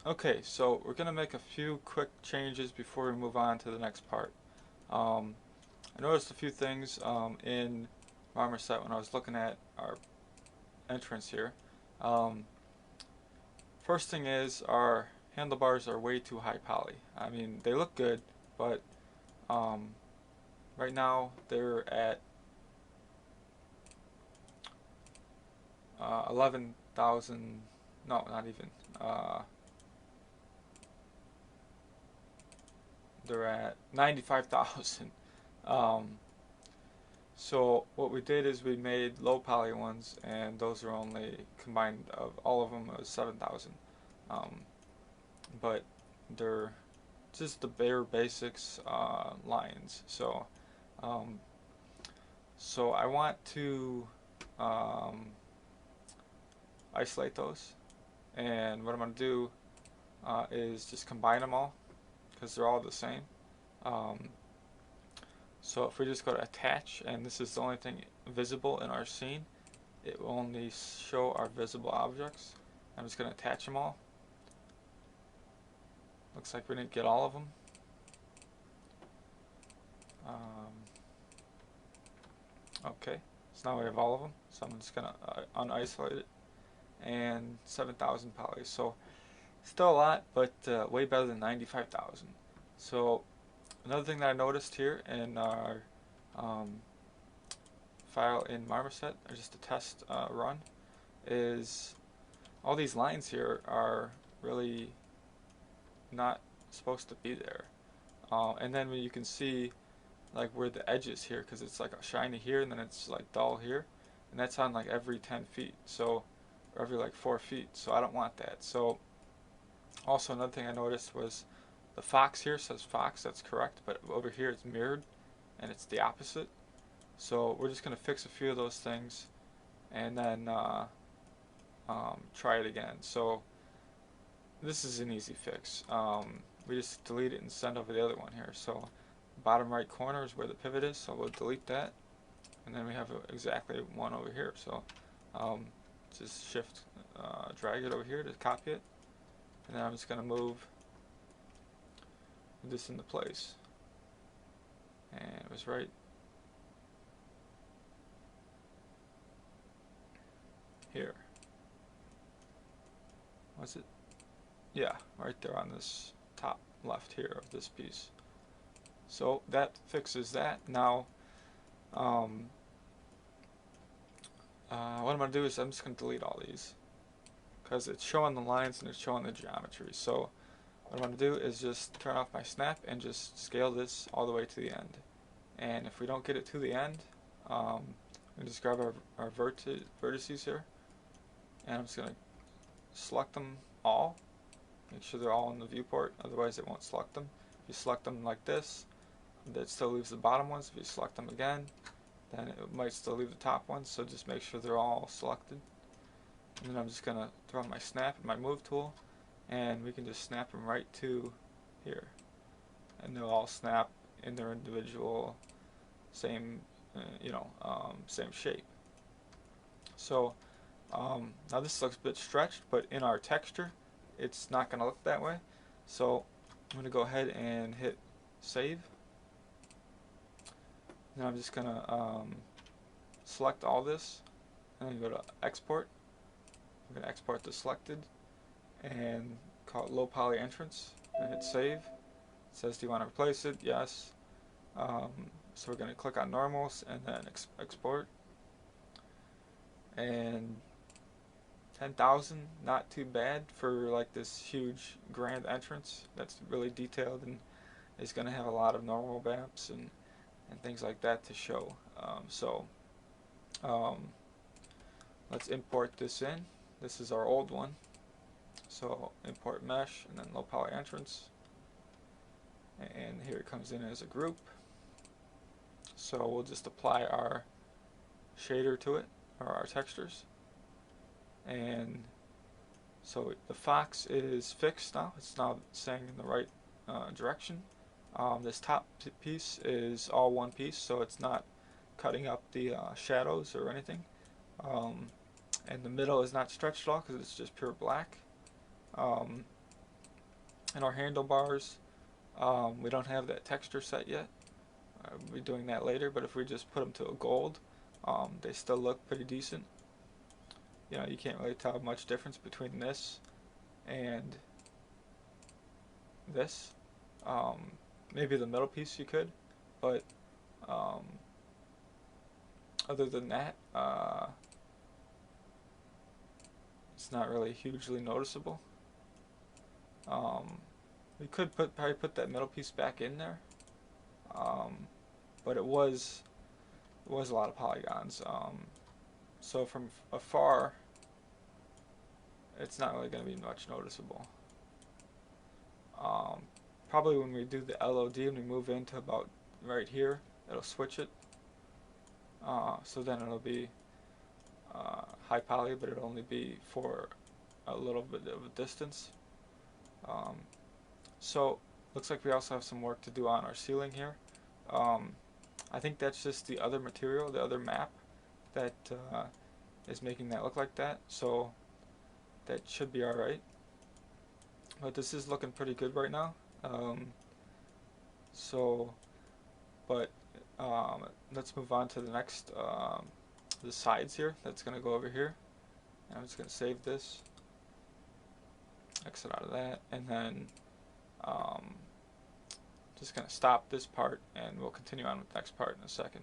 Okay, so we're gonna make a few quick changes before we move on to the next part. Um, I noticed a few things in Marmoset when I was looking at our entrance here. Um, First thing is our handlebars are way too high poly. I mean, they look good, but um, right now they're at 11,000. No, not even. Uh, they're at 95,000. Um, So what we did is we made low poly ones, and those are only combined of all of them was 7,000. Um, but they're just the bare basics lines. Um, so I want to um, isolate those, and what I'm gonna do is just combine them all because they're all the same. Um, so if we just go to attach, and this is the only thing visible in our scene, it will only show our visible objects. I'm just going to attach them all. Looks like we didn't get all of them. Um, okay, so now we have all of them. So I'm just going to unisolate it. And 7,000 polys. So still a lot, but way better than 95,000. So another thing that I noticed here in our um, file in Marmoset, or just a test run, is all these lines here are really not supposed to be there. And then when you can see like where the edge is here, because it's like shiny here and then it's like dull here, and that's on like every 10 feet, so or every like 4 feet. So I don't want that. So also another thing I noticed was the fox here says fox, that's correct, but over here it's mirrored and it's the opposite. So we're just gonna fix a few of those things and then try it again. So this is an easy fix. We just delete it and send over the other one here. So bottom right corner is where the pivot is, so we'll delete that, and then we have exactly one over here. So um, just shift drag it over here to copy it, and then I'm just going to move this into place, and it was right here. Was it? Yeah, right there on this top left here of this piece. So that fixes that. Now um, what I'm going to do is I'm just going to delete all these because it's showing the lines and it's showing the geometry. So what I'm going to do is just turn off my snap and just scale this all the way to the end. And if we don't get it to the end, we just grab our vertices here, and I'm just going to select them all. Make sure they're all in the viewport, otherwise it won't select them. If you select them like this, that still leaves the bottom ones. If you select them again, then it might still leave the top ones, so just make sure they're all selected. And then I'm just going to throw my snap and my move tool, and we can just snap them right to here. And they'll all snap in their individual same, same shape. So now this looks a bit stretched, but in our texture, it's not going to look that way. So I'm going to go ahead and hit save. Then I'm just going to select all this, and then go to export. I'm going to export the selected and call it low poly entrance, and hit save. It says, do you want to replace it? Yes. So we're going to click on normals and then export. And 10,000, not too bad for like this huge grand entrance that's really detailed and is going to have a lot of normal maps and things like that to show. Um, let's import this in. This is our old one. So import mesh and then low poly entrance. And here it comes in as a group. So we'll just apply our shader to it, or our textures. And so the fox is fixed now. It's now saying in the right direction. This top piece is all one piece, so it's not cutting up the shadows or anything. And the middle is not stretched at all because it's just pure black. Um, And our handlebars, we don't have that texture set yet. We'll be doing that later, but if we just put them to a gold, they still look pretty decent. You know, you can't really tell much difference between this and this. Um, Maybe the middle piece you could, but um, other than that, it's not really hugely noticeable. Um, we could probably put that middle piece back in there, um, but it was a lot of polygons. So from afar, it's not really going to be much noticeable. Um, Probably when we do the LOD and we move into about right here, it'll switch it. So then it'll be high poly, but it'll only be for a little bit of a distance. Um, so looks like we also have some work to do on our ceiling here. Um, I think that's just the other material, the other map that is making that look like that. So that should be alright. But this is looking pretty good right now. Um, so, but let's move on to the next, the sides here. That's going to go over here. And I'm just going to save this, exit out of that, and then um, just going to stop this part, and we'll continue on with the next part in a second.